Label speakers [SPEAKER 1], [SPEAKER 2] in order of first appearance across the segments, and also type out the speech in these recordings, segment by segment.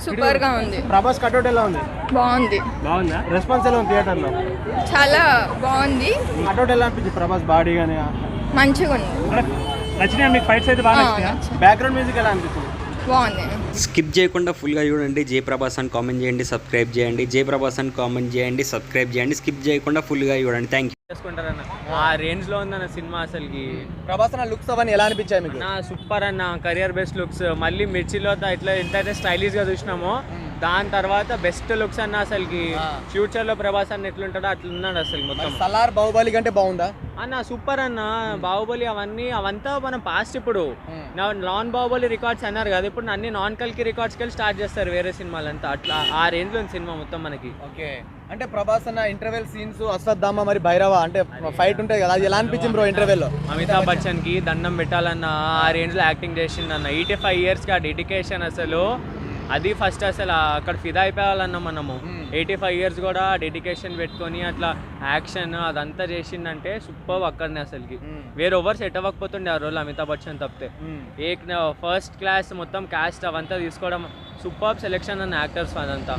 [SPEAKER 1] Super గా ఉంది.
[SPEAKER 2] Prabhas cutout ఎలా ఉంది?
[SPEAKER 1] బాగుందా?
[SPEAKER 2] రెస్పాన్స్ ఎలా ఉంది థియేటర్ లో?
[SPEAKER 1] చాలా బాగుంది.
[SPEAKER 2] కట్అవుట్ ఎలా అనిపించింది? ప్రభాస్ బాడీ గానీ
[SPEAKER 1] మంచిగా ఉంది.
[SPEAKER 3] నచ్చినాయి మీకు? ఫైట్స్ అయితే బాగా నచ్చినాయా?
[SPEAKER 2] బ్యాక్గ్రౌండ్ మ్యూజిక్ ఎలా అనిపించింది?
[SPEAKER 1] బాగుంది.
[SPEAKER 4] స్కిప్ చేయకుండా ఫుల్గా చూడండి. జయప్రభాస్ అని కామెంట్ చేయండి, సబ్స్క్రైబ్ చేయండి. జయప్రభాస్ అని కామెంట్ చేయండి, సబ్స్క్రైబ్ చేయండి. స్కిప్ చేయకుండా ఫుల్గా చూడండి. Thank you.
[SPEAKER 5] చేసుకుంటారన్న ఆ రేంజ్ లో ఉందన్న సినిమా అసలుకి.
[SPEAKER 2] ప్రభాస్ అన్న లుక్స్ అవన్నీ ఎలా అనిపించాయి మీకు?
[SPEAKER 5] నా సూపర్ అన్న, కెరియర్ బెస్ట్ లుక్స్. మళ్ళీ మిర్చిలో ఇట్లా ఎంతైతే స్టైలిష్ గా చూసినామో దాని తర్వాత బెస్ట్ లుక్స్ అన్న అసలుకి. ఫ్యూచర్ లో ప్రభాస్ అన్న ఎట్లుంటాడో అట్లున్నాడు అసలు మొత్తం.
[SPEAKER 2] సలార్ బాహుబలి కంటే బాగుందా
[SPEAKER 5] అన్న? సూపర్ అన్న. బాహుబలి అవంతా మనం పాస్ట్. ఇప్పుడు నాన్ బాహుబలి రికార్డ్స్ అన్నారు కదా, ఇప్పుడు అన్ని నాన్ కల్కి రికార్డ్స్కి వెళ్ళి స్టార్ట్ చేస్తారు వేరే సినిమాలంతా. అట్లా ఆ రేంజ్ లో సినిమా మొత్తం మనకి.
[SPEAKER 2] ఓకే, అంటే ప్రభాస్ అన్న ఇంటర్వెల్ సీన్స్, అశ్వత్థామ మరి భైరవ అంటే ఫైట్ ఉంటాయి కదా, అది ఎలా అనిపించింది బ్రో ఇంటర్వెల్ లో?
[SPEAKER 5] అమితాబ్ బచ్చన్ కి దండం పెట్టాలన్న, ఆ రేంజ్ లో యాక్టింగ్ చేసిందన్న. 85 years కి ఆ డెడికేషన్ అసలు అది ఫస్ట్. అసలు అక్కడ ఫిదా అయిపోవాలన్న మనము. 85 years కూడా డెడికేషన్ పెట్టుకొని అట్లా యాక్షన్ అదంతా చేసిందంటే సూపర్. అక్కడనే అసలుకి వేరే ఓవర్ సెట్ అవ్వకపోతుండే ఆ రోజు అమితాబ్ బచ్చన్ తప్పితే. ఫస్ట్ క్లాస్ మొత్తం క్యాస్ట్ అవంతా తీసుకోవడం సూపర్ సెలెక్షన్ అన్న యాక్టర్స్ అదంతా.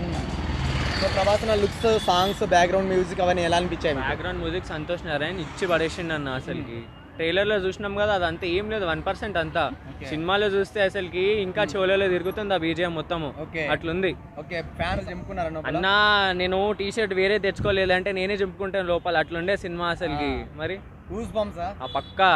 [SPEAKER 2] ప్రభాస్ అన్న లుక్స్, సాంగ్స్, బ్యాక్గ్రౌండ్ మ్యూజిక్ అవన్నీ ఎలా అనిపించాయి?
[SPEAKER 5] బ్యాక్గ్రౌండ్ మ్యూజిక్ సంతోష్ నారాయణ్ ఇచ్చి పడేసిండు అన్న అసలుకి. ట్రైలర్ లో చూసినాం కదా, అదంతా ఏం లేదు, 1% అంతా. సినిమాలో చూస్తే అసలుకి ఇంకా చోలలో తిరుగుతుంది ఆ బీజిఎం మొత్తము. అట్లుంది. అన్న నేను టీ షర్ట్ వేరే తెచ్చుకోలేదంటే నేనే చెప్పుకుంటాను లోపల, అట్లుండే సినిమా అసలుకి. మరి పక్కా.